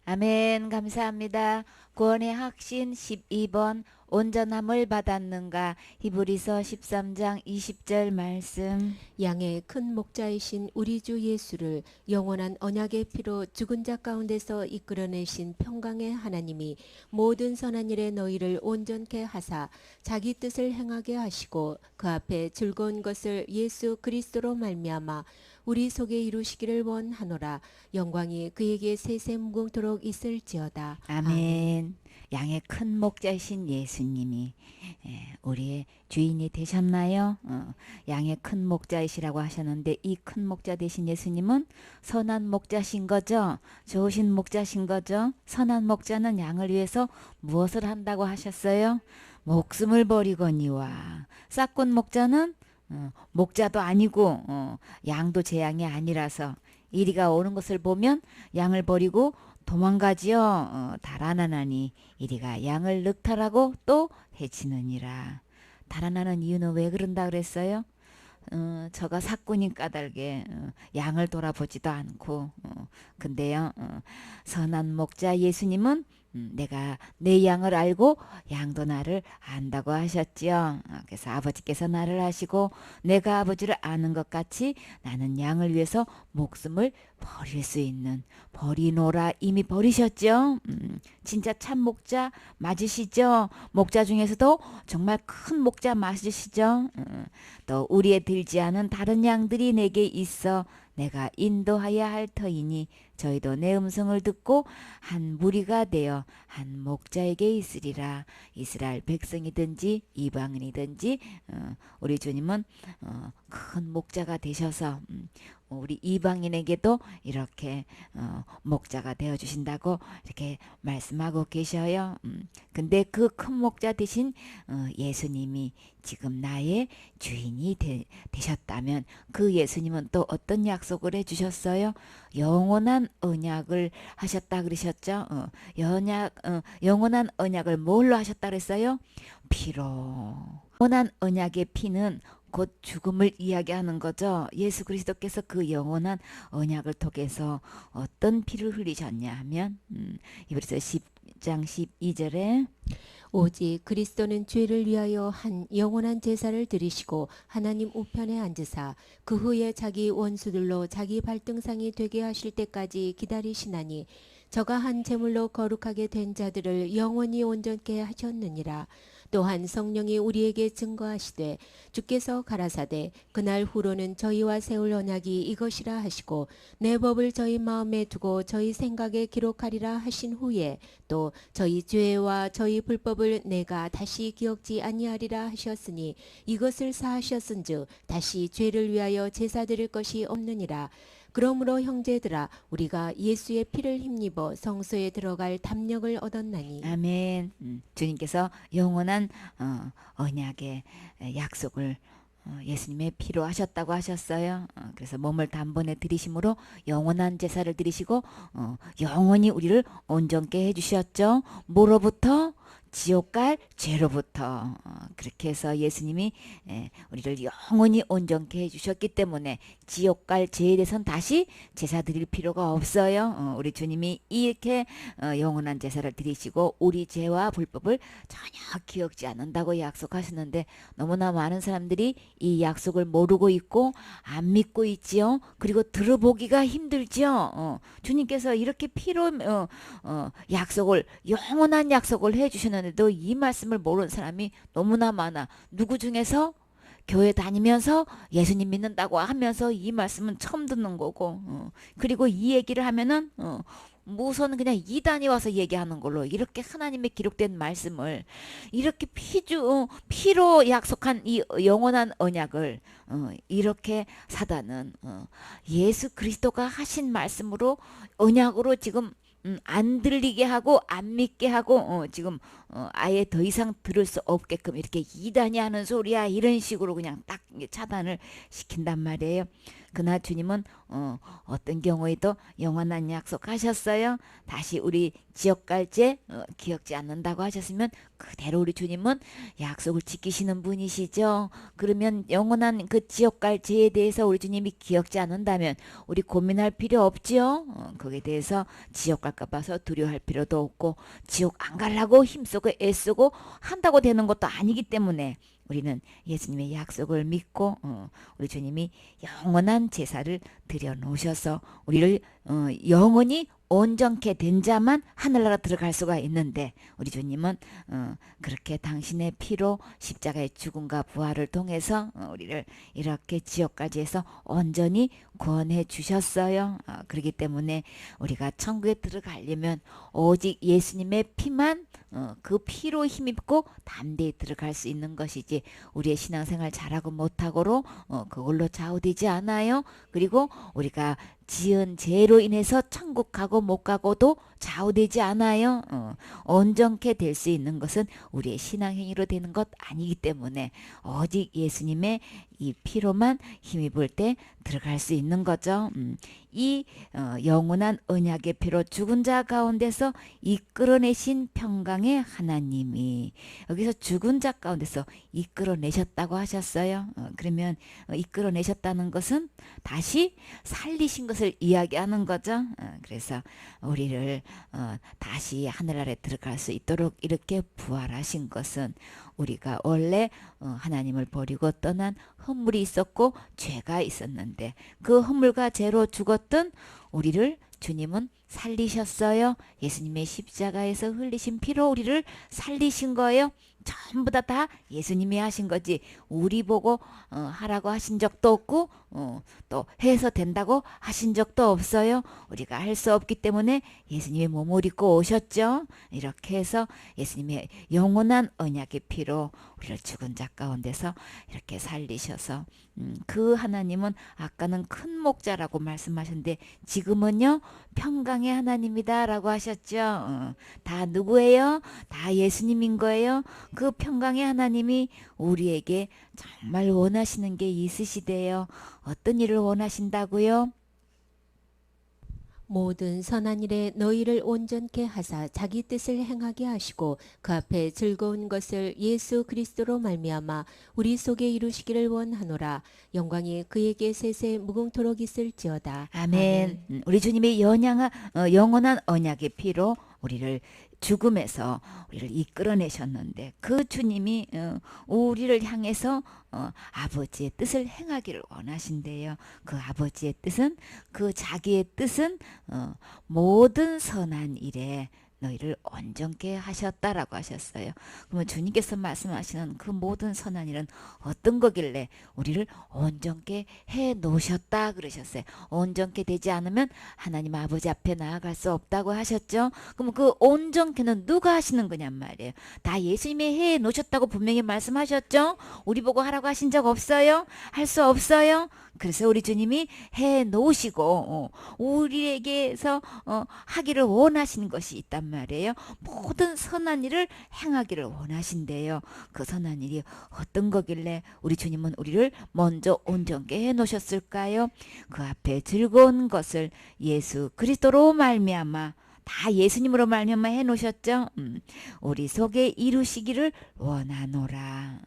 아멘. 감사합니다. 구원의 확신 12번 온전함을 받았는가. 히브리서 13장 20절 말씀. 양의 큰 목자이신 우리 주 예수를 영원한 언약의 피로 죽은 자 가운데서 이끌어내신 평강의 하나님이 모든 선한 일에 너희를 온전케 하사 자기 뜻을 행하게 하시고 그 앞에 즐거운 것을 예수 그리스도로 말미암아 우리 속에 이루시기를 원하노라. 영광이 그에게 세세무궁토록 있을지어다. 아멘. 양의 큰 목자이신 예수님이 우리의 주인이 되셨나요? 양의 큰 목자이시라고 하셨는데 이 큰 목자 되신 예수님은 선한 목자신 거죠? 좋으신 목자신 거죠? 선한 목자는 양을 위해서 무엇을 한다고 하셨어요? 목숨을 버리거니와. 싹군 목자는 목자도 아니고 양도 제 양이 아니라서 이리가 오는 것을 보면 양을 버리고 도망가지요. 달아나나니 이리가 양을 늑탈하고 또 해치느니라. 달아나는 이유는 왜 그런다 그랬어요? 저가 사꾼인 까닭에 양을 돌아보지도 않고 근데요 선한 목자 예수님은 내가 내 양을 알고 양도 나를 안다고 하셨지요. 그래서 아버지께서 나를 아시고 내가 아버지를 아는 것 같이 나는 양을 위해서 목숨을 버릴 수 있는 버리노라 이미 버리셨죠. 진짜 참 목자 맞으시죠? 목자 중에서도 정말 큰 목자 맞으시죠? 또 우리에 들지 않은 다른 양들이 내게 있어 내가 인도하여야 할 터이니 저희도 내 음성을 듣고 한 무리가 되어 한 목자에게 있으리라. 이스라엘 백성이든지 이방인이든지 우리 주님은 큰 목자가 되셔서 우리 이방인에게도 이렇게 목자가 되어 주신다고 이렇게 말씀하고 계셔요. 근데 그 큰 목자 되신 예수님이 지금 나의 주인이 되셨다면 그 예수님은 또 어떤 약속을 해주셨어요? 영원한 언약을 하셨다 그러셨죠? 영원한 언약을 뭘로 하셨다 그랬어요? 피로. 영원한 언약의 피는 곧 죽음을 이야기하는 거죠. 예수 그리스도께서 그 영원한 언약을 통해서 어떤 피를 흘리셨냐 하면 이브리서 10장 12절에 오직 그리스도는 죄를 위하여 한 영원한 제사를 드리시고 하나님 우편에 앉으사 그 후에 자기 원수들로 자기 발등상이 되게 하실 때까지 기다리시나니 저가 한 제물로 거룩하게 된 자들을 영원히 온전케 하셨느니라. 또한 성령이 우리에게 증거하시되 주께서 가라사대 그날 후로는 저희와 세울 언약이 이것이라 하시고 내 법을 저희 마음에 두고 저희 생각에 기록하리라 하신 후에 또 저희 죄와 저희 불법을 내가 다시 기억지 아니하리라 하셨으니 이것을 사하셨은즉 다시 죄를 위하여 제사 드릴 것이 없느니라. 그러므로 형제들아 우리가 예수의 피를 힘입어 성소에 들어갈 담력을 얻었나니. 아멘. 주님께서 영원한 언약의 약속을 예수님의 피로 하셨다고 하셨어요. 그래서 몸을 단번에 드리심으로 영원한 제사를 드리시고 영원히 우리를 온전케 해주셨죠. 뭐로부터? 지옥 갈 죄로부터. 그렇게 해서 예수님이 우리를 영원히 온전케 해주셨기 때문에 지옥 갈 죄에 대해서는 다시 제사 드릴 필요가 없어요. 우리 주님이 이렇게 영원한 제사를 드리시고 우리 죄와 불법을 전혀 기억지 않는다고 약속하셨는데 너무나 많은 사람들이 이 약속을 모르고 있고 안 믿고 있지요. 그리고 들어보기가 힘들지요. 주님께서 이렇게 피로 약속을 영원한 약속을 해주셨는데도 이 말씀을 모르는 사람이 너무나 많아. 누구 중에서 교회 다니면서 예수님 믿는다고 하면서 이 말씀은 처음 듣는 거고 그리고 이 얘기를 하면은 우선 그냥 이단이 와서 얘기하는 걸로 이렇게 하나님의 기록된 말씀을 이렇게 피로 약속한 이 영원한 언약을 이렇게 사단은 예수 그리스도가 하신 말씀으로 언약으로 지금 안 들리게 하고 안 믿게 하고 지금 아예 더 이상 들을 수 없게끔 이렇게 이단이 하는 소리야 이런 식으로 그냥 딱 차단을 시킨단 말이에요. 그러나 주님은 어떤 경우에도 영원한 약속하셨어요. 다시 우리 지옥 갈죄 기억지 않는다고 하셨으면 그대로 우리 주님은 약속을 지키시는 분이시죠. 그러면 영원한 그 지옥 갈 죄에 대해서 우리 주님이 기억지 않는다면 우리 고민할 필요 없지요. 거기에 대해서 지옥 갈까 봐서 두려워할 필요도 없고 지옥 안 가려고 힘쓰고 애쓰고 한다고 되는 것도 아니기 때문에 우리는 예수님의 약속을 믿고 우리 주님이 영원한 제사를 드려 놓으셔서 우리를 영원히 온전케 된 자만 하늘나라 들어갈 수가 있는데 우리 주님은 그렇게 당신의 피로 십자가의 죽음과 부활을 통해서 우리를 이렇게 지옥까지 해서 온전히 구원해 주셨어요. 그렇기 때문에 우리가 천국에 들어가려면 오직 예수님의 피만 그 피로 힘입고 담대히 들어갈 수 있는 것이지 우리의 신앙생활 잘하고 못하고로 그걸로 좌우되지 않아요. 그리고 우리가 지은 죄로 인해서 천국 가고 못 가고도 좌우되지 않아요. 온전케 될 수 있는 것은 우리의 신앙행위로 되는 것 아니기 때문에 오직 예수님의 이 피로만 힘입을 때 들어갈 수 있는 거죠. 이 영원한 언약의 피로 죽은 자 가운데서 이끌어내신 평강의 하나님이 여기서 죽은 자 가운데서 이끌어내셨다고 하셨어요. 그러면 이끌어내셨다는 것은 다시 살리신 것을 이야기하는 거죠. 그래서 우리를 다시 하늘나라에 들어갈 수 있도록 이렇게 부활하신 것은 우리가 원래 하나님을 버리고 떠난 허물이 있었고 죄가 있었는데 그 허물과 죄로 죽었던 우리를 주님은 살리셨어요. 예수님의 십자가에서 흘리신 피로 우리를 살리신 거예요. 전부 다 예수님이 하신 거지 우리 보고 하라고 하신 적도 없고 또 해서 된다고 하신 적도 없어요. 우리가 할 수 없기 때문에 예수님의 몸을 입고 오셨죠. 이렇게 해서 예수님의 영원한 언약의 피로 우리를 죽은 자 가운데서 이렇게 살리셔서 그 하나님은 아까는 큰 목자라고 말씀하셨는데 지금은요 평강의 하나님이다 라고 하셨죠. 다 누구예요? 다 예수님인 거예요. 그 평강의 하나님이 우리에게 정말 원하시는 게 있으시대요. 어떤 일을 원하신다고요? 모든 선한 일에 너희를 온전케 하사 자기 뜻을 행하게 하시고 그 앞에 즐거운 것을 예수 그리스도로 말미암아 우리 속에 이루시기를 원하노라. 영광이 그에게 세세 무궁토록 있을지어다. 아멘. 우리 주님의 영원한 언약의 피로 우리를 죽음에서 우리를 이끌어내셨는데 그 주님이 우리를 향해서 아버지의 뜻을 행하기를 원하신대요. 그 아버지의 뜻은 그 자기의 뜻은 모든 선한 일에 너희를 온전케 하셨다라고 하셨어요. 그러면 주님께서 말씀하시는 그 모든 선한 일은 어떤 거길래 우리를 온전케 해 놓으셨다 그러셨어요. 온전케 되지 않으면 하나님 아버지 앞에 나아갈 수 없다고 하셨죠. 그럼 그 온전케는 누가 하시는 거냔 말이에요. 다 예수님이 해 놓으셨다고 분명히 말씀하셨죠. 우리 보고 하라고 하신 적 없어요. 할 수 없어요. 그래서 우리 주님이 해 놓으시고 우리에게서 하기를 원하시는 것이 있단 말이에요. 모든 선한 일을 행하기를 원하신대요. 그 선한 일이 어떤 거길래 우리 주님은 우리를 먼저 온전케 해 놓으셨을까요? 그 앞에 즐거운 것을 예수 그리스도로 말미암아 다 예수님으로 말미암아 해놓으셨죠. 우리 속에 이루시기를 원하노라.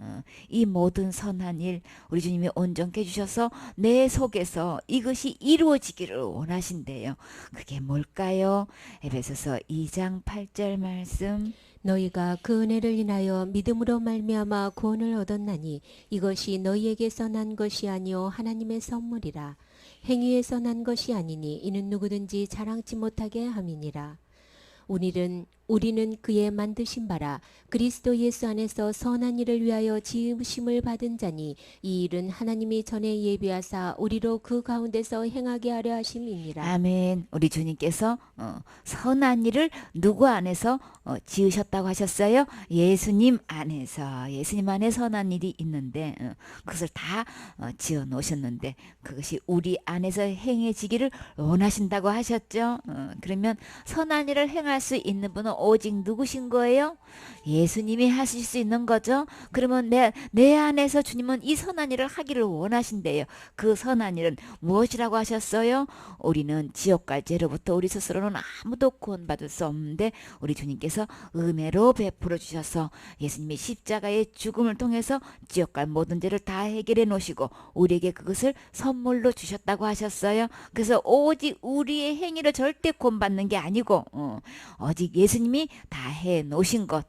이 모든 선한 일 우리 주님이 온전케 해주셔서 내 속에서 이것이 이루어지기를 원하신대요. 그게 뭘까요? 에베소서 2장 8절 말씀. 너희가 그 은혜를 인하여 믿음으로 말미암아 구원을 얻었나니 이것이 너희에게서 난 것이 아니요 하나님의 선물이라. 행위에서 난 것이 아니니 이는 누구든지 자랑치 못하게 함이니라. 우리는 그의 만드신 바라 그리스도 예수 안에서 선한 일을 위하여 지으심을 받은 자니 이 일은 하나님이 전에 예비하사 우리로 그 가운데서 행하게 하려 하심이니라. 아멘. 우리 주님께서 선한 일을 누구 안에서 지으셨다고 하셨어요? 예수님 안에서. 예수님 안에 선한 일이 있는데 그것을 다 지어 놓으셨는데 그것이 우리 안에서 행해지기를 원하신다고 하셨죠. 그러면 선한 일을 행할 수 있는 분은 오직 누구신 거예요? 예수님이 하실 수 있는 거죠. 그러면 내 안에서 주님은 이 선한 일을 하기를 원하신대요. 그 선한 일은 무엇이라고 하셨어요? 우리는 지옥 갈 죄로부터 우리 스스로는 아무도 구원받을 수 없는데 우리 주님께서 은혜로 베풀어 주셔서 예수님이 십자가의 죽음을 통해서 지옥 갈 모든 죄를 다 해결해 놓으시고 우리에게 그것을 선물로 주셨다고 하셨어요. 그래서 오직 우리의 행위로 절대 구원받는 게 아니고 오직 예수님이 다 해 놓으신 것.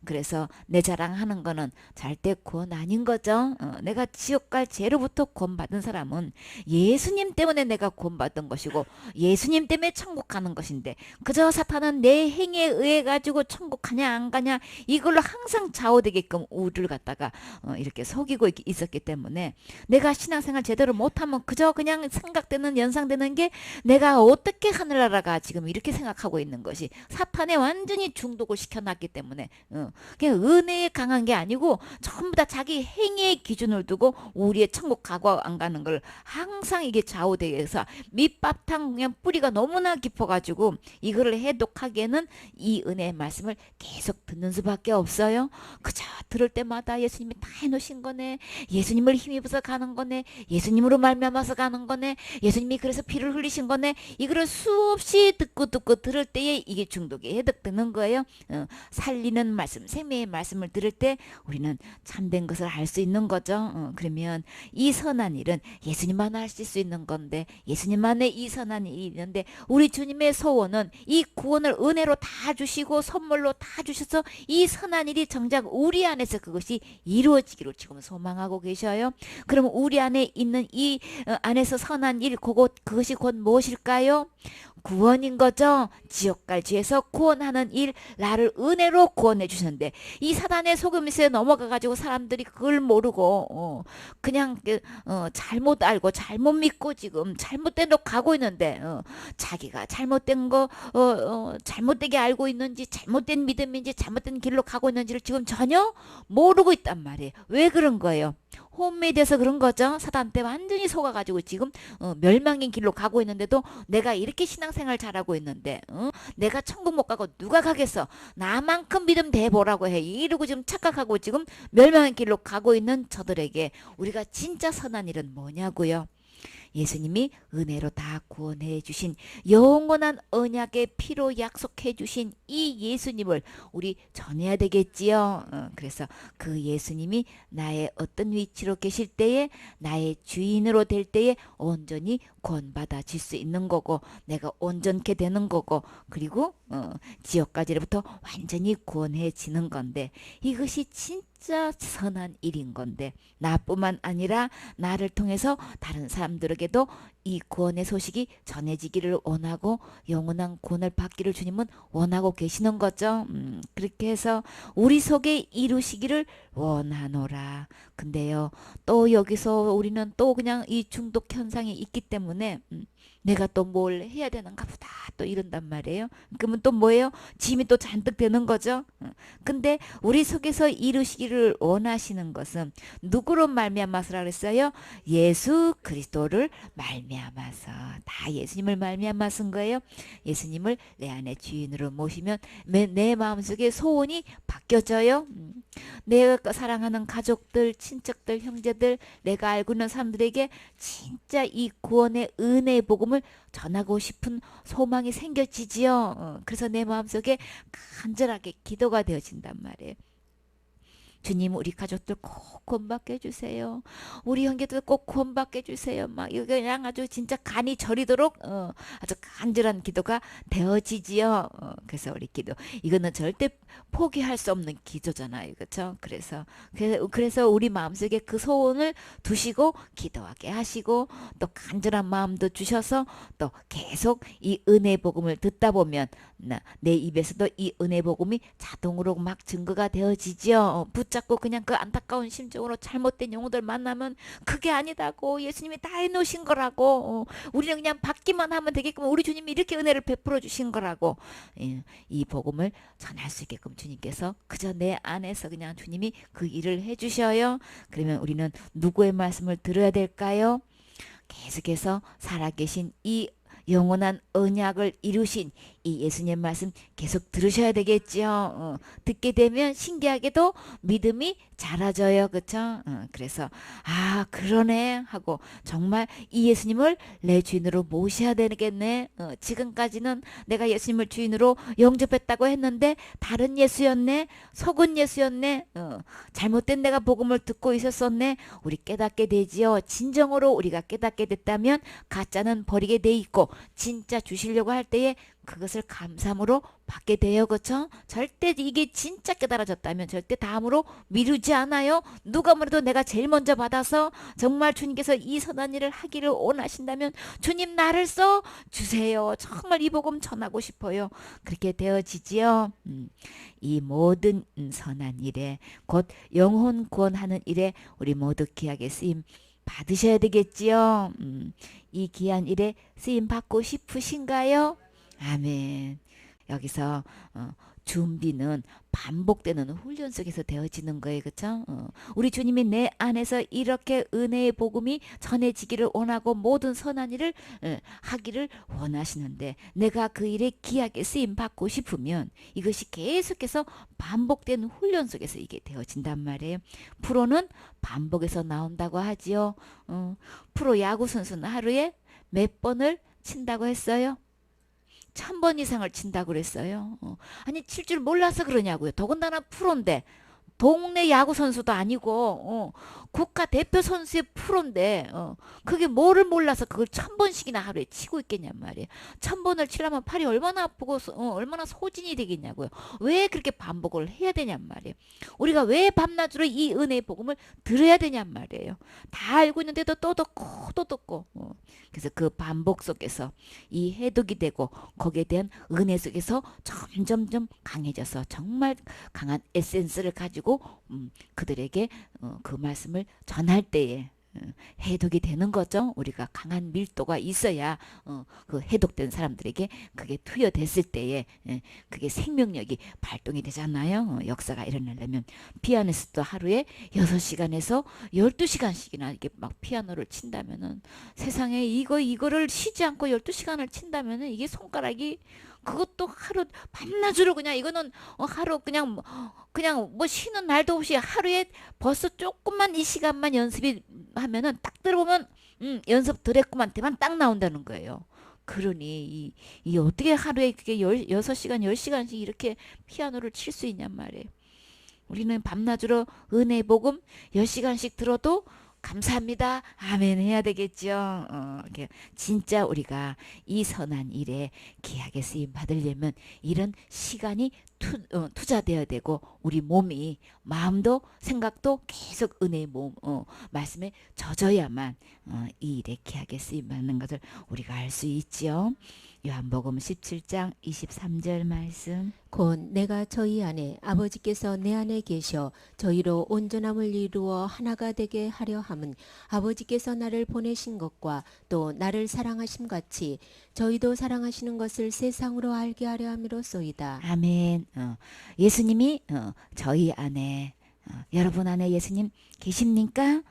그래서 내 자랑하는 거는 절대 구원 아닌 거죠. 내가 지옥 갈 죄로부터 구원받은 사람은 예수님 때문에 내가 구원받은 것이고 예수님 때문에 천국 가는 것인데 그저 사탄은 내 행위에 의해 가지고 천국 가냐 안 가냐 이걸로 항상 좌우되게끔 우리를 갖다가 이렇게 속이고 있었기 때문에 내가 신앙생활 제대로 못하면 그저 그냥 생각되는 연상되는 게 내가 어떻게 하늘나라가 지금 이렇게 생각하고 있는 것이 사탄에 완전히 중독을 시켜놨기 때문에 그냥 은혜에 강한 게 아니고 전부 다 자기 행위의 기준을 두고 우리의 천국 가고 안 가는 걸 항상 이게 좌우되게 해서 밑바탕 그냥 뿌리가 너무나 깊어가지고 이거를 해독하기에는 이 은혜의 말씀을 계속 듣는 수밖에 없어요. 그저 들을 때마다 예수님이 다 해놓으신 거네. 예수님을 힘입어서 가는 거네. 예수님으로 말미암아서 가는 거네. 예수님이 그래서 피를 흘리신 거네. 이거를 수없이 듣고 들을 때에 이게 중독이 해독되는 거예요. 살리는 말씀, 생명의 말씀을 들을 때 우리는 참된 것을 알 수 있는 거죠. 그러면 이 선한 일은 예수님만 하실 수 있는 건데 예수님만의 이 선한 일이 있는데 우리 주님의 소원은 이 구원을 은혜로 다 주시고 선물로 다 주셔서 이 선한 일이 정작 우리 안에서 그것이 이루어지기를 지금 소망하고 계셔요. 그럼 우리 안에 있는 이 안에서 선한 일 그것이 곧 무엇일까요? 구원인 거죠. 지옥 갈 죄에서 구원하는 일, 나를 은혜로 구원해 주셨는데 이 사단의 속임수에 넘어가 가지고 사람들이 그걸 모르고 그냥 잘못 알고 잘못 믿고 지금 잘못된 로 가고 있는데 자기가 잘못된 거 잘못되게 알고 있는지 잘못된 믿음인지 잘못된 길로 가고 있는지를 지금 전혀 모르고 있단 말이에요. 왜 그런 거예요? 혼미에 대해서 그런 거죠. 사단 때 완전히 속아가지고 지금 멸망의 길로 가고 있는데도 내가 이렇게 신앙생활 잘하고 있는데 내가 천국 못 가고 누가 가겠어. 나만큼 믿음 대보라고 해. 이러고 지금 착각하고 지금 멸망의 길로 가고 있는 저들에게 우리가 진짜 선한 일은 뭐냐고요. 예수님이 은혜로 다 구원해 주신 영원한 언약의 피로 약속해 주신 이 예수님을 우리 전해야 되겠지요. 그래서 그 예수님이 나의 어떤 위치로 계실 때에 나의 주인으로 될 때에 온전히 구원받아질 수 있는 거고 내가 온전케 되는 거고 그리고 지옥까지로부터 완전히 구원해지는 건데 이것이 진짜 선한 일인 건데 나뿐만 아니라 나를 통해서 다른 사람들에게도 이 구원의 소식이 전해지기를 원하고 영원한 구원을 받기를 주님은 원하고 계시는 거죠. 그렇게 해서 우리 속에 이루시기를 원하노라. 근데요 또 여기서 우리는 또 그냥 이 중독 현상이 있기 때문에 내가 또 뭘 해야 되는가 보다 또 이런단 말이에요. 그러면 또 뭐예요? 짐이 또 잔뜩 되는 거죠. 근데 우리 속에서 이루시기를 원하시는 것은 누구로 말미암아서라 그랬어요? 예수 그리스도를 말미암아서. 다 예수님을 말미암아서인 거예요. 예수님을 내 안에 주인으로 모시면 내 마음속에 소원이 바뀌어져요. 내가 사랑하는 가족들, 친척들, 형제들, 내가 알고 있는 사람들에게 진짜 이 구원의 은혜의 복음을 전하고 싶은 소망이 생겨지지요. 그래서 내 마음속에 간절하게 기도가 되어진단 말이에요. 주님 우리 가족들 꼭 구원받게 해주세요. 우리 형제들 꼭 구원받게 해주세요. 막 이거 그냥 아주 진짜 간이 저리도록 아주 간절한 기도가 되어지지요. 그래서 우리 기도 이거는 절대 포기할 수 없는 기도잖아요. 그렇죠? 그래서 우리 마음속에 그 소원을 두시고 기도하게 하시고 또 간절한 마음도 주셔서 또 계속 이 은혜 복음을 듣다 보면 내 입에서도 이 은혜 복음이 자동으로 막 증거가 되어지지요. 붙잡고 그냥 그 안타까운 심정으로 잘못된 영혼들 만나면 그게 아니다고 예수님이 다 해놓으신 거라고 우리는 그냥 받기만 하면 되게끔 우리 주님이 이렇게 은혜를 베풀어 주신 거라고 이 복음을 전할 수 있게끔 주님께서 그저 내 안에서 그냥 주님이 그 일을 해주셔요. 그러면 우리는 누구의 말씀을 들어야 될까요? 계속해서 살아계신 이 영원한 언약을 이루신 이 예수님 말씀 계속 들으셔야 되겠죠. 듣게 되면 신기하게도 믿음이 자라져요. 그쵸? 그래서 아 그러네 하고 정말 이 예수님을 내 주인으로 모셔야 되겠네. 지금까지는 내가 예수님을 주인으로 영접했다고 했는데 다른 예수였네. 속은 예수였네. 잘못된 내가 복음을 듣고 있었었네. 우리 깨닫게 되지요. 진정으로 우리가 깨닫게 됐다면 가짜는 버리게 돼 있고 진짜 주시려고 할 때에 그것을 감사함으로 받게 돼요. 그렇죠? 절대 이게 진짜 깨달아졌다면 절대 다음으로 미루지 않아요. 누가 뭐래도 내가 제일 먼저 받아서 정말 주님께서 이 선한 일을 하기를 원하신다면 주님 나를 써 주세요. 정말 이 복음 전하고 싶어요. 그렇게 되어지지요. 이 모든 선한 일에 곧 영혼 구원하는 일에 우리 모두 귀하게 쓰임 받으셔야 되겠지요. 이 귀한 일에 쓰임 받고 싶으신가요? 아멘. 여기서 준비는 반복되는 훈련 속에서 되어지는 거예요. 그렇죠? 우리 주님이 내 안에서 이렇게 은혜의 복음이 전해지기를 원하고 모든 선한 일을 하기를 원하시는데 내가 그 일에 귀하게 쓰임 받고 싶으면 이것이 계속해서 반복되는 훈련 속에서 이게 되어진단 말이에요. 프로는 반복해서 나온다고 하지요. 프로 야구 선수는 하루에 몇 번을 친다고 했어요? 1000번 이상을 친다고 그랬어요. 아니 칠 줄 몰라서 그러냐고요. 더군다나 프로인데 동네 야구 선수도 아니고 국가 대표 선수의 프로인데 그게 뭐를 몰라서 그걸 1000번씩이나 하루에 치고 있겠냔 말이에요. 1000번을 치려면 팔이 얼마나 아프고 얼마나 소진이 되겠냐고요. 왜 그렇게 반복을 해야 되냔 말이에요. 우리가 왜 밤낮으로 이 은혜의 복음을 들어야 되냔 말이에요. 다 알고 있는데도 또 듣고 또 듣고 그래서 그 반복 속에서 이 해독이 되고 거기에 대한 은혜 속에서 점점점 강해져서 정말 강한 에센스를 가지고 그들에게 그 말씀을 전할 때에 해독이 되는 거죠. 우리가 강한 밀도가 있어야 그 해독된 사람들에게 그게 투여됐을 때에 그게 생명력이 발동이 되잖아요. 역사가 일어나려면 피아니스트도 하루에 6시간에서 12시간씩이나 이게 막 피아노를 친다면은 세상에 이거를 쉬지 않고 12시간을 친다면은 이게 손가락이 그것도 하루 밤낮으로 그냥 이거는 하루 그냥 뭐 쉬는 날도 없이 하루에 벌써 조금만 이 시간만 연습이 하면은 딱 들어보면 연습 덜 했구만 대만 딱 나온다는 거예요. 그러니 이 어떻게 하루에 그게 6시간 10시간씩 이렇게 피아노를 칠 수 있냔 말이에요. 우리는 밤낮으로 은혜 복음 10시간씩 들어도 감사합니다. 아멘 해야 되겠죠. 진짜 우리가 이 선한 일에 귀하게 쓰임 받으려면 이런 시간이 투자되어야 되고 우리 몸이 마음도 생각도 계속 은혜의 말씀에 젖어야만 이 일에 귀하게 쓰임 받는 것을 우리가 알 수 있지요. 요한복음 17장 23절 말씀. 곧 내가 저희 안에 아버지께서 내 안에 계셔 저희로 온전함을 이루어 하나가 되게 하려 함은 아버지께서 나를 보내신 것과 또 나를 사랑하심 같이 저희도 사랑하시는 것을 세상으로 알게 하려 함이로소이다. 아멘. 예수님이 저희 안에 여러분 안에 예수님 계십니까?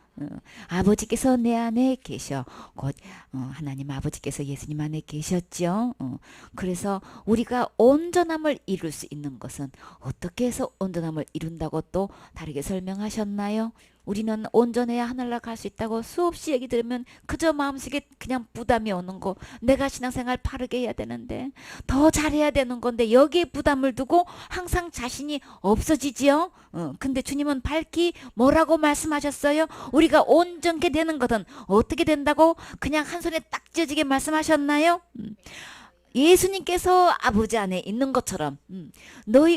아버지께서 내 안에 계셔. 곧 하나님 아버지께서 예수님 안에 계셨죠. 그래서 우리가 온전함을 이룰 수 있는 것은 어떻게 해서 온전함을 이룬다고 또 다르게 설명하셨나요? 우리는 온전해야 하늘나라 갈 수 있다고 수없이 얘기 들으면 그저 마음속에 그냥 부담이 오는 거. 내가 신앙생활 바르게 해야 되는데 더 잘해야 되는 건데 여기에 부담을 두고 항상 자신이 없어지지요. 근데 주님은 밝히 뭐라고 말씀하셨어요? 우리가 온전케 되는 것은 어떻게 된다고 그냥 한 손에 딱 쥐어지게 말씀하셨나요? 예수님께서 아버지 안에 있는 것처럼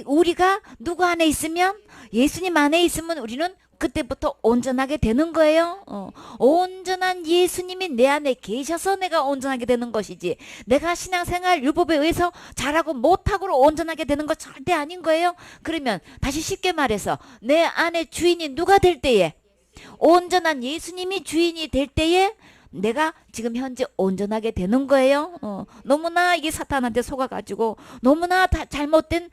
우리가 누구 안에 있으면 예수님 안에 있으면 우리는 그때부터 온전하게 되는 거예요. 온전한 예수님이 내 안에 계셔서 내가 온전하게 되는 것이지 내가 신앙생활 율법에 의해서 잘하고 못하고 온전하게 되는 거 절대 아닌 거예요. 그러면 다시 쉽게 말해서 내 안에 주인이 누가 될 때에 온전한 예수님이 주인이 될 때에 내가 지금 현재 온전하게 되는 거예요. 너무나 이게 사탄한테 속아가지고 너무나 다 잘못된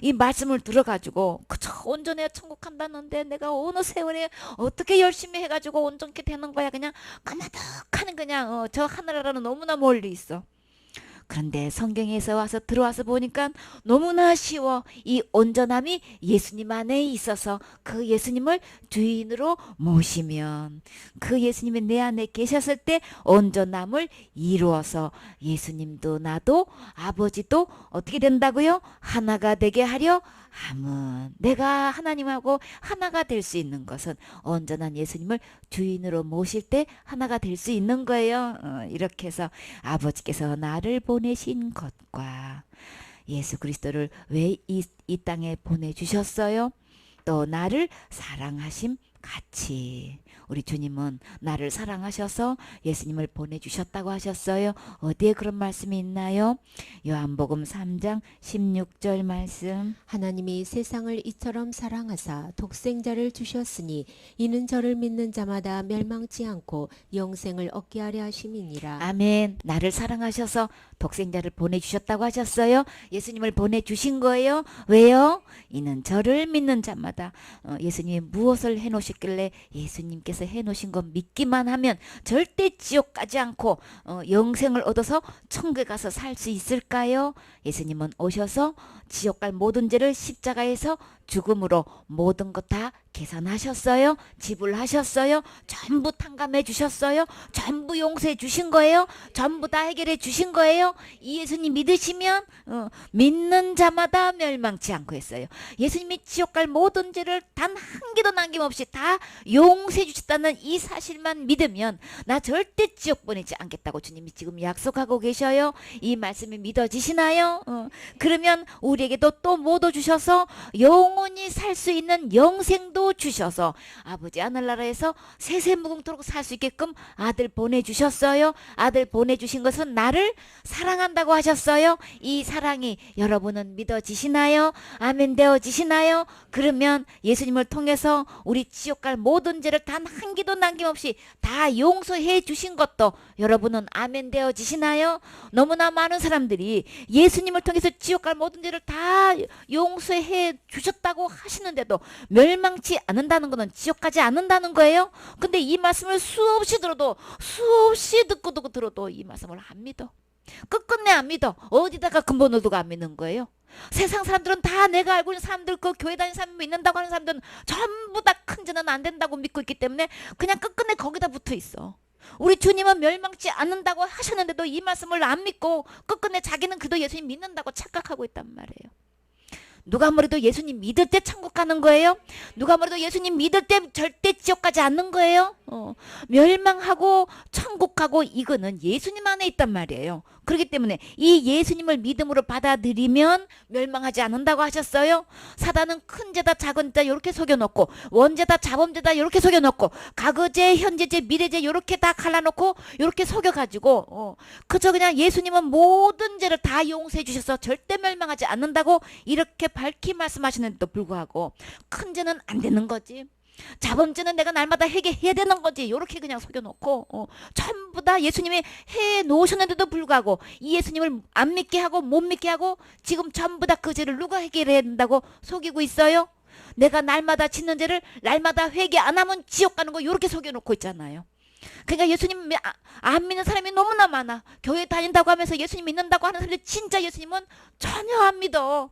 이 말씀을 들어가지고 그저 온전해야 천국 간다는데 내가 어느 세월에 어떻게 열심히 해가지고 온전케 되는 거야. 그냥 까마득하는 그냥 저 하늘나라는 너무나 멀리 있어. 그런데 성경에서 와서 들어와서 보니까 너무나 쉬워. 이 온전함이 예수님 안에 있어서 그 예수님을 주인으로 모시면 그 예수님이 내 안에 계셨을 때 온전함을 이루어서 예수님도 나도 아버지도 어떻게 된다고요? 하나가 되게 하려 함은. 내가 하나님하고 하나가 될 수 있는 것은 온전한 예수님을 주인으로 모실 때 하나가 될 수 있는 거예요. 이렇게 해서 아버지께서 나를 보내신 것과 예수 그리스도를 왜 이 땅에 보내주셨어요? 또 나를 사랑하심 같이. 우리 주님은 나를 사랑하셔서 예수님을 보내주셨다고 하셨어요. 어디에 그런 말씀이 있나요? 요한복음 3장 16절 말씀. 하나님이 세상을 이처럼 사랑하사 독생자를 주셨으니 이는 저를 믿는 자마다 멸망치 않고 영생을 얻게 하려 하심이니라. 아멘. 나를 사랑하셔서 독생자를 보내주셨다고 하셨어요. 예수님을 보내주신 거예요. 왜요? 이는 저를 믿는 자마다. 예수님이 무엇을 해놓으셨길래 예수님께서 해놓으신 거 믿기만 하면 절대 지옥 가지 않고 영생을 얻어서 천국에 가서 살 수 있을까요? 예수님은 오셔서 지옥 갈 모든 죄를 십자가에서 죽음으로 모든 것 다 계산하셨어요. 지불하셨어요. 전부 탕감해 주셨어요. 전부 용서해 주신 거예요. 전부 다 해결해 주신 거예요. 이 예수님 믿으시면 믿는 자마다 멸망치 않고 했어요. 예수님이 지옥 갈 모든 죄를 단 한 개도 남김없이 다 용서해 주셨다는 이 사실만 믿으면 나 절대 지옥 보내지 않겠다고 주님이 지금 약속하고 계셔요. 이 말씀이 믿어지시나요? 그러면 우리에게도 또 뭐도 주셔서 영원히 살 수 있는 영생도 주셔서 아버지 하늘나라에서 세세무궁토록 살 수 있게끔 아들 보내주셨어요. 아들 보내주신 것은 나를 사랑한다고 하셨어요. 이 사랑이 여러분은 믿어지시나요? 아멘 되어지시나요? 그러면 예수님을 통해서 우리 지옥 갈 모든 죄를 단 한 개도 남김없이 다 용서해 주신 것도 여러분은 아멘 되어지시나요? 너무나 많은 사람들이 예수님을 통해서 지옥 갈 모든 죄를 다 용서해 주셨다고 하시는데도 멸망치 않는다는 것은 지옥 가지 않는다는 거예요. 근데 이 말씀을 수없이 들어도 수없이 듣고 들어도 이 말씀을 안 믿어. 끝끝내 안 믿어. 어디다가 근본을 두고 안 믿는 거예요? 세상 사람들은 다 내가 알고 있는 사람들, 그 교회 다니는 사람 믿는다고 하는 사람들은 전부 다 큰 죄는 안 된다고 믿고 있기 때문에 그냥 끝끝내 거기다 붙어 있어. 우리 주님은 멸망치 않는다고 하셨는데도 이 말씀을 안 믿고 끝끝내 자기는 그도 예수님 믿는다고 착각하고 있단 말이에요. 누가 뭐래도 예수님 믿을 때 천국 가는 거예요? 누가 뭐래도 예수님 믿을 때 절대 지옥 가지 않는 거예요? 멸망하고 천국 가고 이거는 예수님 안에 있단 말이에요. 그렇기 때문에 이 예수님을 믿음으로 받아들이면 멸망하지 않는다고 하셨어요. 사단은 큰 죄다 작은 죄다 이렇게 속여놓고 원죄다 자범죄다 이렇게 속여놓고 과거죄 현재죄 미래죄 이렇게 다 갈라놓고 이렇게 속여가지고 그저 그냥 예수님은 모든 죄를 다 용서해 주셔서 절대 멸망하지 않는다고 이렇게 밝히 말씀하시는데도 불구하고 큰 죄는 안 되는 거지. 자범죄는 내가 날마다 회개해야 되는 거지. 이렇게 그냥 속여놓고 전부 다 예수님이 해놓으셨는데도 불구하고 이 예수님을 안 믿게 하고 못 믿게 하고 지금 전부 다 그 죄를 누가 해결해야 된다고 속이고 있어요. 내가 날마다 짓는 죄를 날마다 회개 안 하면 지옥 가는 거 이렇게 속여놓고 있잖아요. 그러니까 예수님 안 믿는 사람이 너무나 많아. 교회 다닌다고 하면서 예수님 믿는다고 하는 사람들 진짜 예수님은 전혀 안 믿어.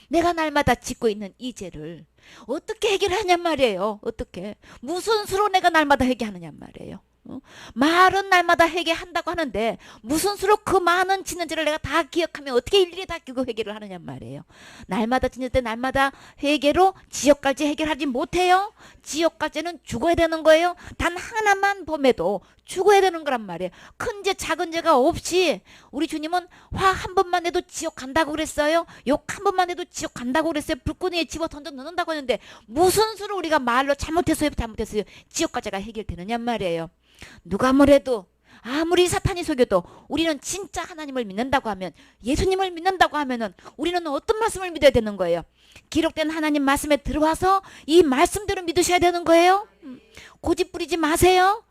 내가 날마다 짓고 있는 이 죄를 어떻게 해결하냔 말이에요. 어떻게 무슨 수로 내가 날마다 회개하느냔 말이에요. 말은 날마다 회개한다고 하는데 무슨 수로 그 많은 짓는 죄를 내가 다 기억하면 어떻게 일일이 다 그거 회개를 하느냔 말이에요. 날마다 짓는 때 날마다 회개로 지옥 갈죄 해결하지 못해요. 지옥 갈죄는 죽어야 되는 거예요. 단 하나만 범해도 죽어야 되는 거란 말이에요. 큰 죄 작은 죄가 없이 우리 주님은 화 한 번만 내도 지옥 간다고 그랬어요. 욕 한 번만 내도 지옥 간다고 그랬어요. 불구덩이에 집어 던져 넣는다고 했는데 무슨 수로 우리가 말로 잘못했어요 지옥 갈죄가 해결되느냔 말이에요. 누가 뭐래도 아무리 사탄이 속여도 우리는 진짜 하나님을 믿는다고 하면 예수님을 믿는다고 하면은 우리는 어떤 말씀을 믿어야 되는 거예요? 기록된 하나님 말씀에 들어와서 이 말씀대로 믿으셔야 되는 거예요. 고집 부리지 마세요.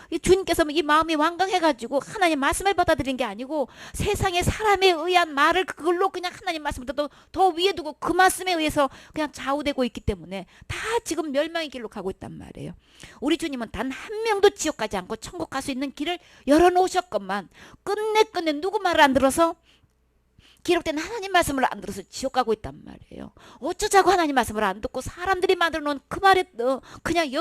이 주님께서 이 마음이 완강해가지고 하나님 말씀을 받아들인 게 아니고 세상의 사람에 의한 말을 그걸로 그냥 하나님 말씀을 더 위에 두고 그 말씀에 의해서 그냥 좌우되고 있기 때문에 다 지금 멸망의 길로 가고 있단 말이에요. 우리 주님은 단 한 명도 지옥 가지 않고 천국 갈 수 있는 길을 열어놓으셨건만 끝내 누구 말을 안 들어서 기록된 하나님 말씀을 안 들어서 지옥 가고 있단 말이에요. 어쩌자고 하나님 말씀을 안 듣고 사람들이 만들어 놓은 그 말에 그냥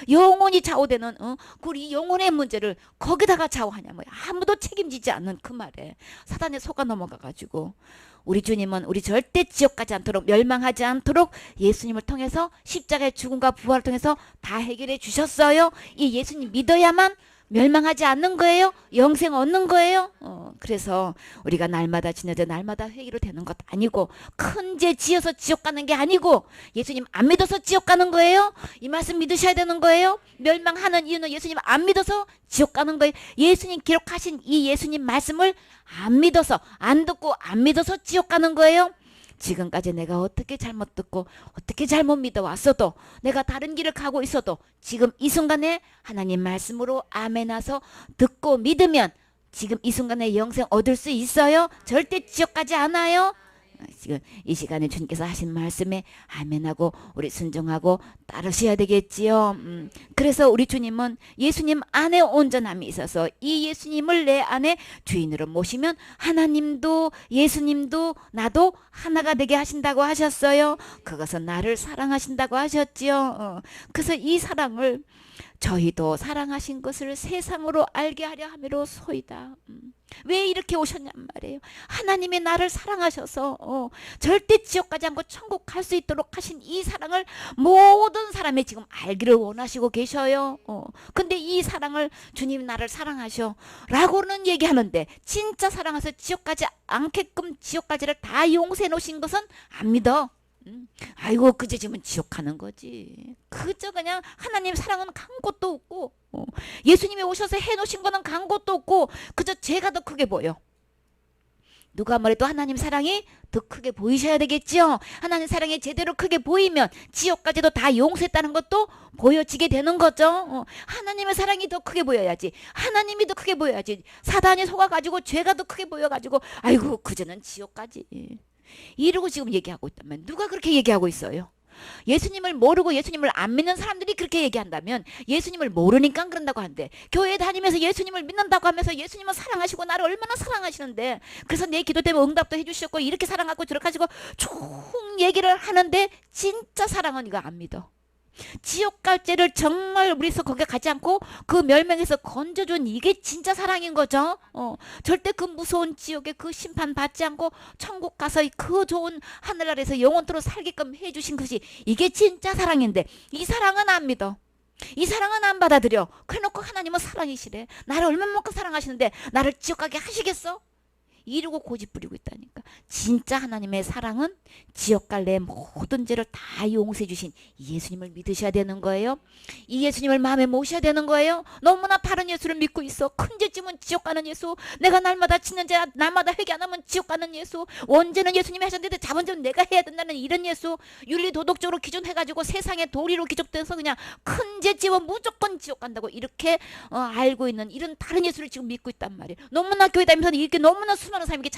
영원히 좌우되는 우리 영혼의 문제를 거기다가 좌우하냐 뭐야. 아무도 책임지지 않는 그 말에 사단의 속아 넘어가가지고 우리 주님은 우리 절대 지옥 가지 않도록 멸망하지 않도록 예수님을 통해서 십자가의 죽음과 부활을 통해서 다 해결해 주셨어요. 이 예수님 믿어야만 멸망하지 않는 거예요. 영생 얻는 거예요. 그래서 우리가 날마다 지내자 날마다 회개로 되는 것 아니고 큰 죄 지어서 지옥 가는 게 아니고 예수님 안 믿어서 지옥 가는 거예요. 이 말씀 믿으셔야 되는 거예요. 멸망하는 이유는 예수님 안 믿어서 지옥 가는 거예요. 예수님 기록하신 이 예수님 말씀을 안 믿어서 안 듣고 안 믿어서 지옥 가는 거예요. 지금까지 내가 어떻게 잘못 듣고 어떻게 잘못 믿어왔어도 내가 다른 길을 가고 있어도 지금 이 순간에 하나님 말씀으로 아멘하서 듣고 믿으면 지금 이 순간에 영생 얻을 수 있어요. 절대 지옥 가지 않아요. 지금 이 시간에 주님께서 하신 말씀에 아멘하고 우리 순종하고 따르셔야 되겠지요. 그래서 우리 주님은 예수님 안에 온전함이 있어서 이 예수님을 내 안에 주인으로 모시면 하나님도 예수님도 나도 하나가 되게 하신다고 하셨어요. 그것은 나를 사랑하신다고 하셨지요. 그래서 이 사랑을 저희도 사랑하신 것을 세상으로 알게 하려 함이로소이다. 왜 이렇게 오셨냔 말이에요. 하나님이 나를 사랑하셔서 절대 지옥 가지 않고 천국 갈 수 있도록 하신 이 사랑을 모든 사람이 지금 알기를 원하시고 계셔요. 근데 이 사랑을 주님이 나를 사랑하셔 라고는 얘기하는데 진짜 사랑해서 지옥 가지 않게끔 지옥까지를 다 용서해 놓으신 것은 안 믿어. 아이고 그저 지금 지옥 가는 거지. 그저 그냥 하나님 사랑은 간 것도 없고 예수님이 오셔서 해놓으신 거는 간 것도 없고 그저 죄가 더 크게 보여. 누가 뭐래도 하나님 사랑이 더 크게 보이셔야 되겠지요. 하나님 사랑이 제대로 크게 보이면 지옥까지도 다 용서했다는 것도 보여지게 되는 거죠. 하나님의 사랑이 더 크게 보여야지. 하나님이 더 크게 보여야지. 사단이 속아가지고 죄가 더 크게 보여가지고 아이고 그저는 지옥까지. 이러고 지금 얘기하고 있다면 누가 그렇게 얘기하고 있어요? 예수님을 모르고 예수님을 안 믿는 사람들이 그렇게 얘기한다면 예수님을 모르니까 그런다고 하는데 교회 다니면서 예수님을 믿는다고 하면서 예수님은 사랑하시고 나를 얼마나 사랑하시는데 그래서 내 기도 때문에 응답도 해주셨고 이렇게 사랑하고 저렇게 하시고 총 얘기를 하는데 진짜 사랑은 이거 안 믿어. 지옥 갈 죄를 정말 우리서 거기에 가지 않고 그 멸망에서 건져준 이게 진짜 사랑인 거죠. 절대 그 무서운 지옥에 그 심판 받지 않고 천국 가서 그 좋은 하늘나라에서 영원토록 살게끔 해주신 것이 이게 진짜 사랑인데 이 사랑은 안 믿어. 이 사랑은 안 받아들여. 그래놓고 하나님은 사랑이시래. 나를 얼마만큼 사랑하시는데 나를 지옥 가게 하시겠어? 이러고 고집 부리고 있다니까. 진짜 하나님의 사랑은 지옥 갈 내 모든 죄를 다 용서해 주신 예수님을 믿으셔야 되는 거예요. 이 예수님을 마음에 모셔야 되는 거예요. 너무나 다른 예수를 믿고 있어. 큰 죄지면 지옥 가는 예수, 내가 날마다 치는 죄 날마다 회개 안 하면 지옥 가는 예수, 원죄는 예수님이 하셨는데 자본죄는 내가 해야 된다는 이런 예수, 윤리 도덕적으로 기준해가지고 세상의 도리로 기준돼서 그냥 큰 죄 지면 무조건 지옥 간다고 이렇게 알고 있는 이런 다른 예수를 지금 믿고 있단 말이에요. 너무나 교회 다니면서 이렇게 너무나 수많은 사람이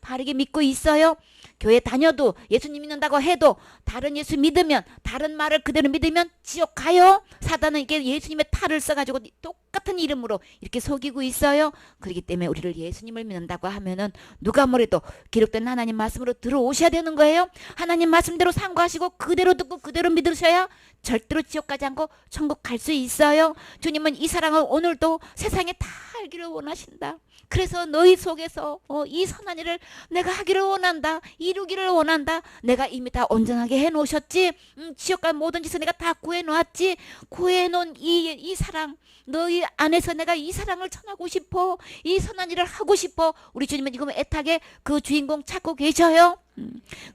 다르게 믿고 있어요. 교회 다녀도 예수님 믿는다고 해도 다른 예수 믿으면 다른 말을 그대로 믿으면 지옥 가요. 사단은 이게 예수님의 탈을 써가지고 똑같은 이름으로 이렇게 속이고 있어요. 그렇기 때문에 우리를 예수님을 믿는다고 하면은 누가 뭐래도 기록된 하나님 말씀으로 들어오셔야 되는 거예요. 하나님 말씀대로 상고하시고 그대로 듣고 그대로 믿으셔야 절대로 지옥 가지 않고 천국 갈 수 있어요. 주님은 이 사랑을 오늘도 세상에 다 알기를 원하신다. 그래서 너희 속에서 이 선한 일을 내가 하기를 원한다. 이루기를 원한다. 내가 이미 다 온전하게 해놓으셨지. 지옥 갈 모든 짓을 내가 다 구해놓았지. 구해놓은 이 사랑 너희 안에서 내가 이 사랑을 전하고 싶어. 이 선한 일을 하고 싶어. 우리 주님은 지금 애타게 그 주인공 찾고 계셔요.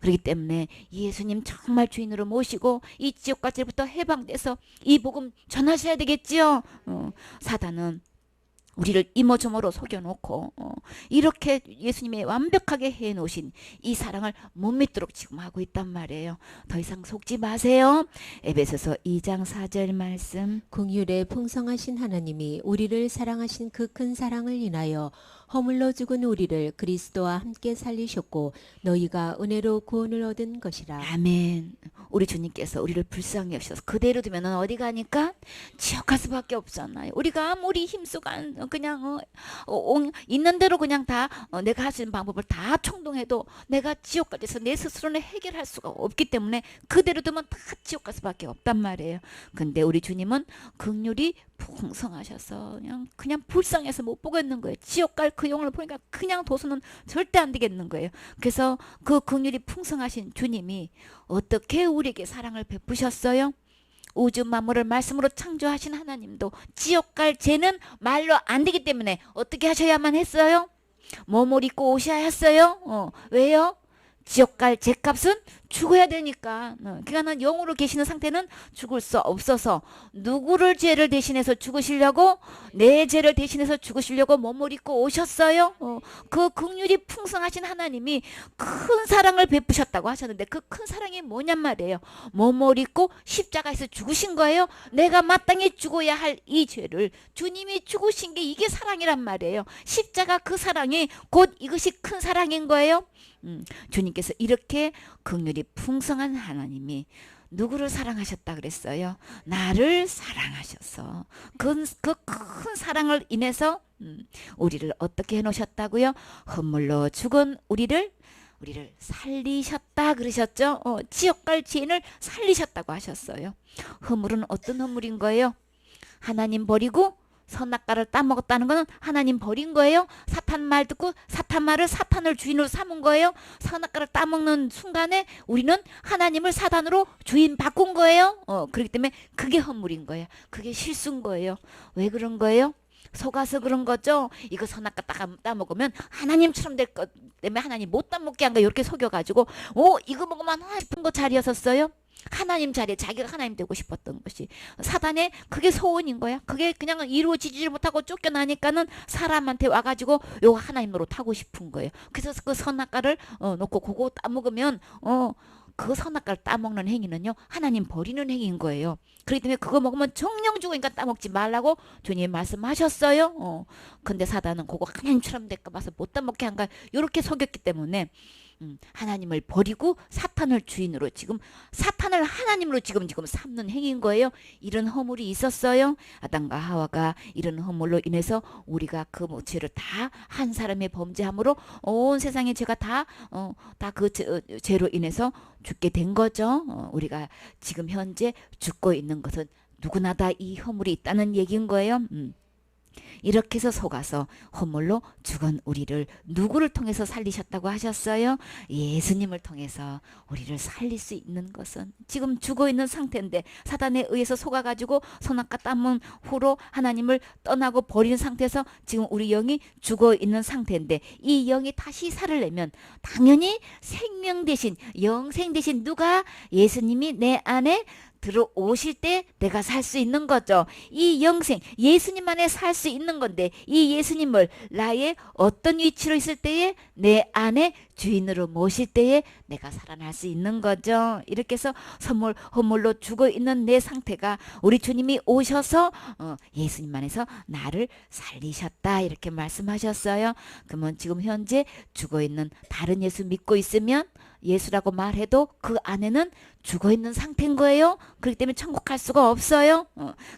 그렇기 때문에 예수님 정말 주인으로 모시고 이 지옥까지부터 해방돼서 이 복음 전하셔야 되겠지요. 사단은 우리를 이모저모로 속여놓고 이렇게 예수님이 완벽하게 해놓으신 이 사랑을 못 믿도록 지금 하고 있단 말이에요. 더 이상 속지 마세요. 에베소서 2장 4절 말씀. 긍휼에 풍성하신 하나님이 우리를 사랑하신 그 큰 사랑을 인하여 허물로 죽은 우리를 그리스도와 함께 살리셨고 너희가 은혜로 구원을 얻은 것이라. 아멘. 우리 주님께서 우리를 불쌍히 여기셔서 그대로 두면 어디 가니까 지옥 갈 수밖에 없잖아요. 우리가 아무리 힘쓰고 그냥 있는 대로 그냥 다 내가 할 수 있는 방법을 다 총동해도 내가 지옥 가서 내 스스로는 해결할 수가 없기 때문에 그대로 두면 다 지옥 갈 수밖에 없단 말이에요. 근데 우리 주님은 긍휼이 풍성하셔서 그냥 불쌍해서 못 보겠는 거예요. 지옥 갈 그 영혼을 보니까 그냥 도서는 절대 안 되겠는 거예요. 그래서 그 긍휼이 풍성하신 주님이 어떻게 우리에게 사랑을 베푸셨어요? 우주 만물을 말씀으로 창조하신 하나님도 지옥 갈 죄는 말로 안 되기 때문에 어떻게 하셔야만 했어요? 몸을 입고 오셔야 했어요. 왜요? 지옥 갈 죄값은 죽어야 되니까. 그러니까 영으로 계시는 상태는 죽을 수 없어서 누구를 죄를 대신해서 죽으시려고? 내 죄를 대신해서 죽으시려고 몸을 입고 오셨어요. 그 긍휼이 풍성하신 하나님이 큰 사랑을 베푸셨다고 하셨는데 그 큰 사랑이 뭐냔 말이에요. 몸을 입고 십자가에서 죽으신 거예요. 내가 마땅히 죽어야 할 이 죄를 주님이 죽으신 게 이게 사랑이란 말이에요. 십자가 그 사랑이 곧 이것이 큰 사랑인 거예요. 주님께서 이렇게 긍휼이 풍성한 하나님이 누구를 사랑하셨다 그랬어요? 나를 사랑하셔서 그 큰 사랑을 인해서 우리를 어떻게 해놓으셨다고요? 허물로 죽은 우리를 살리셨다 그러셨죠? 지옥 갈 죄인을 살리셨다고 하셨어요. 허물은 어떤 허물인 거예요? 하나님 버리고 선악과를 따먹었다는 것은 하나님 버린 거예요. 사탄 말 듣고 사탄 말을 사탄을 주인으로 삼은 거예요. 선악과를 따먹는 순간에 우리는 하나님을 사단으로 주인 바꾼 거예요. 그렇기 때문에 그게 허물인 거예요. 그게 실수인 거예요. 왜 그런 거예요? 속아서 그런 거죠. 이거 선악과 따먹으면 하나님처럼 될 것 때문에 하나님 못 따먹게 한 거 이렇게 속여가지고 이거 먹으면 하나님 싶은 거 자리였었어요. 하나님 자리에 자기가 하나님 되고 싶었던 것이 사단의 그게 소원인 거야. 그게 그냥 이루어지지 못하고 쫓겨나니까는 사람한테 와가지고 요거 하나님으로 타고 싶은 거예요. 그래서 그 선악과를 놓고 그거 따먹으면 그 선악과를 따먹는 행위는요 하나님 버리는 행위인 거예요. 그렇기 때문에 그거 먹으면 정령 죽으니까 따먹지 말라고 주님 말씀하셨어요. 근데 사단은 그거 하나님처럼 될까 봐서 못 따먹게 한가 이렇게 속였기 때문에 하나님을 버리고 사탄을 주인으로 지금 사탄을 하나님으로 지금 삼는 행위인 거예요. 이런 허물이 있었어요. 아담과 하와가 이런 허물로 인해서 우리가 그 죄를 다 한 사람의 범죄함으로 온 세상의 죄가 다 그 죄로 인해서 죽게 된 거죠. 우리가 지금 현재 죽고 있는 것은 누구나 다 이 허물이 있다는 얘기인 거예요. 이렇게 해서 속아서 허물로 죽은 우리를 누구를 통해서 살리셨다고 하셨어요? 예수님을 통해서 우리를 살릴 수 있는 것은 지금 죽어 있는 상태인데 사단에 의해서 속아가지고 선악과 따먹은 후로 하나님을 떠나고 버린 상태에서 지금 우리 영이 죽어 있는 상태인데 이 영이 다시 살을 내면 당연히 생명 대신 영생 대신 누가 예수님이 내 안에 들어오실 때 내가 살 수 있는 거죠. 이 영생 예수님 안에 살 수 있는 건데 이 예수님을 나의 어떤 위치로 있을 때에 내 안에 주인으로 모실 때에 내가 살아날 수 있는 거죠. 이렇게 해서 허물로 죽어 있는 내 상태가 우리 주님이 오셔서 예수님 안에서 나를 살리셨다 이렇게 말씀하셨어요. 그러면 지금 현재 죽어 있는 다른 예수 믿고 있으면 예수라고 말해도 그 안에는 죽어 있는 상태인 거예요. 그렇기 때문에 천국 갈 수가 없어요.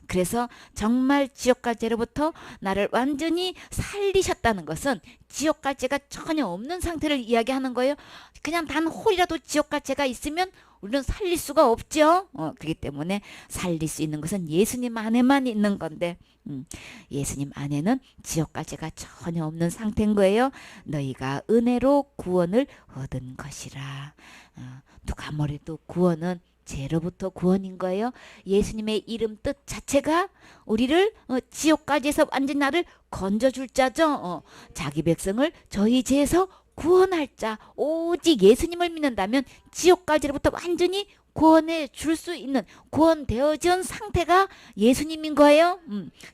그래서 정말 지옥 갈 죄로부터 나를 완전히 살리셨다는 것은 지옥 갈 죄가 전혀 없는 상태를 이야기하는 거예요. 그냥 단 홀이라도 지옥 갈 죄가 있으면 우리는 살릴 수가 없죠. 그렇기 때문에 살릴 수 있는 것은 예수님 안에만 있는 건데 예수님 안에는 지옥 갈 죄가 전혀 없는 상태인 거예요. 너희가 은혜로 구원을 얻은 것이라. 누가 뭐래도 구원은 죄로부터 구원인 거예요. 예수님의 이름 뜻 자체가 우리를 지옥까지에서 완전 나를 건져줄 자죠. 자기 백성을 저희 죄에서 구원할 자. 오직 예수님을 믿는다면 지옥까지로부터 완전히 구원해 줄 수 있는 구원되어진 상태가 예수님인 거예요.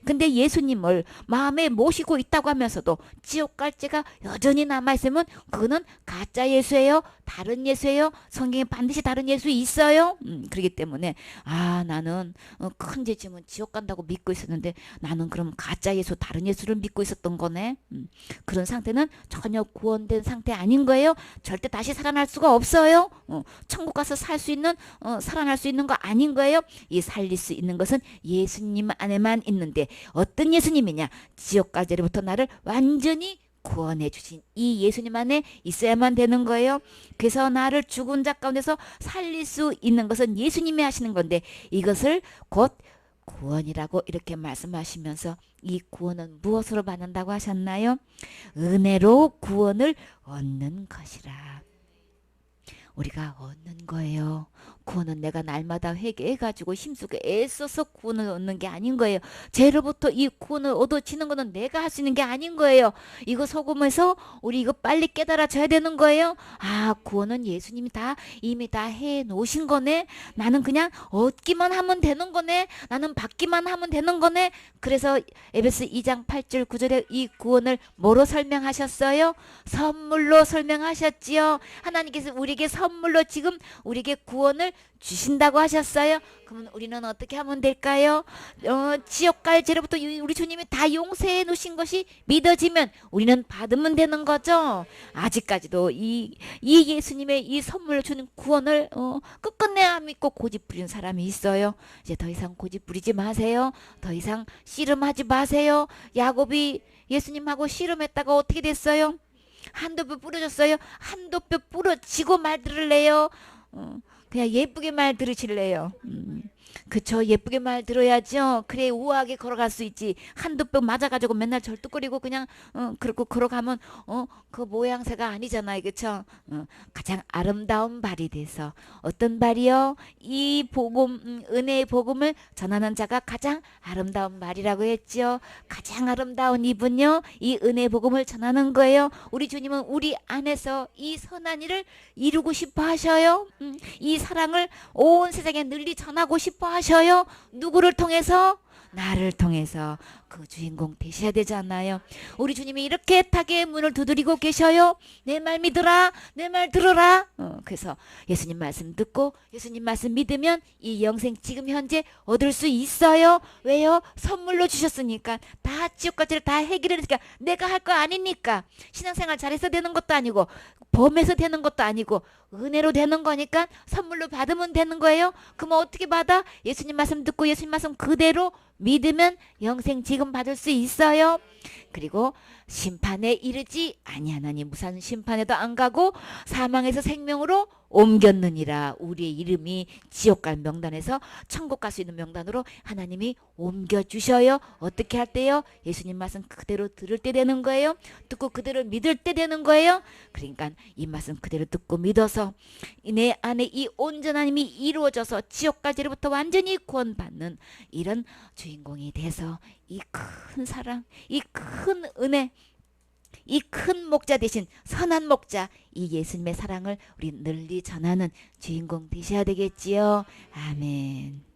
근데 예수님을 마음에 모시고 있다고 하면서도 지옥 갈 죄가 여전히 남아있으면 그거는 가짜 예수예요. 다른 예수예요. 성경에 반드시 다른 예수 있어요. 그렇기 때문에 나는 큰 죄 지으면 지옥 간다고 믿고 있었는데 나는 그럼 가짜 예수 다른 예수를 믿고 있었던 거네. 그런 상태는 전혀 구원된 상태 아닌 거예요. 절대 다시 살아날 수가 없어요. 천국 가서 살 수 있는 살아날 수 있는 거 아닌 거예요. 이 살릴 수 있는 것은 예수님 안에만 있는데 어떤 예수님이냐? 지옥 갈 죄로부터 나를 완전히 구원해 주신 이 예수님 안에 있어야만 되는 거예요. 그래서 나를 죽은 자 가운데서 살릴 수 있는 것은 예수님이 하시는 건데 이것을 곧 구원이라고 이렇게 말씀하시면서 이 구원은 무엇으로 받는다고 하셨나요? 은혜로 구원을 얻는 것이라. 우리가 얻는 거예요. 구원은 내가 날마다 회개해가지고 힘쓰고 애써서 구원을 얻는 게 아닌 거예요. 죄로부터 이 구원을 얻어지는 거는 내가 할 수 있는 게 아닌 거예요. 이거 속으면서 우리 이거 빨리 깨달아져야 되는 거예요. 구원은 예수님이 이미 다 해놓으신 거네. 나는 그냥 얻기만 하면 되는 거네. 나는 받기만 하면 되는 거네. 그래서 에베소 2장 8절 9절에 이 구원을 뭐로 설명하셨어요? 선물로 설명하셨지요. 하나님께서 우리에게 선물로 지금 우리에게 구원을 주신다고 하셨어요. 그러면 우리는 어떻게 하면 될까요? 지옥 갈 죄로부터 우리 주님이 다 용서해 놓으신 것이 믿어지면 우리는 받으면 되는 거죠. 아직까지도 이 예수님의 이 선물을 주는 구원을 끝끝내 안 믿고 고집 부리는 사람이 있어요. 이제 더 이상 고집 부리지 마세요. 더 이상 씨름하지 마세요. 야곱이 예수님하고 씨름했다가 어떻게 됐어요? 한두 뼈 부러졌어요. 한두 뼈 부러지고 말 들을래요. 그냥 예쁘게 말 들으실래요. 그쵸, 예쁘게 말 들어야죠. 그래 우아하게 걸어갈 수 있지. 한두 뼈 맞아가지고 맨날 절뚝거리고 그냥 그렇고 걸어가면 그 모양새가 아니잖아요. 그쵸? 가장 아름다운 발이 돼서 어떤 발이요? 이 복음 은혜의 복음을 전하는 자가 가장 아름다운 말이라고 했죠. 가장 아름다운 이분요 이 은혜의 복음을 전하는 거예요. 우리 주님은 우리 안에서 이 선한 일을 이루고 싶어 하셔요. 이 사랑을 온 세상에 널리 전하고 싶어 하셔요. 누구를 통해서? 나를 통해서. 그 주인공 되셔야 되잖아요. 우리 주님이 이렇게 애타게 문을 두드리고 계셔요. 내 말 믿으라. 내 말 들어라. 그래서 예수님 말씀 듣고 예수님 말씀 믿으면 이 영생 지금 현재 얻을 수 있어요. 왜요? 선물로 주셨으니까. 다 지옥까지를 다 해결하니까 내가 할 거 아니니까. 신앙생활 잘해서 되는 것도 아니고 범해서 되는 것도 아니고 은혜로 되는 거니까 선물로 받으면 되는 거예요. 그럼 어떻게 받아? 예수님 말씀 듣고 예수님 말씀 그대로 믿으면 영생 지금 받을 수 있어요. 그리고 심판에 이르지 아니하나니 무슨 심판에도 안 가고 사망에서 생명으로 옮겼느니라. 우리의 이름이 지옥 갈 명단에서 천국 갈 수 있는 명단으로 하나님이 옮겨주셔요. 어떻게 할 때요? 예수님 말씀 그대로 들을 때 되는 거예요. 듣고 그대로 믿을 때 되는 거예요. 그러니까 이 말씀 그대로 듣고 믿어서 내 안에 이 온전한 힘이 이루어져서 지옥 갈 죄로부터 완전히 구원받는 이런 주인공이 돼서 이 큰 사랑, 이 큰 은혜, 이 큰 목자 대신 선한 목자 이 예수님의 사랑을 우리 널리 전하는 주인공 되셔야 되겠지요. 아멘.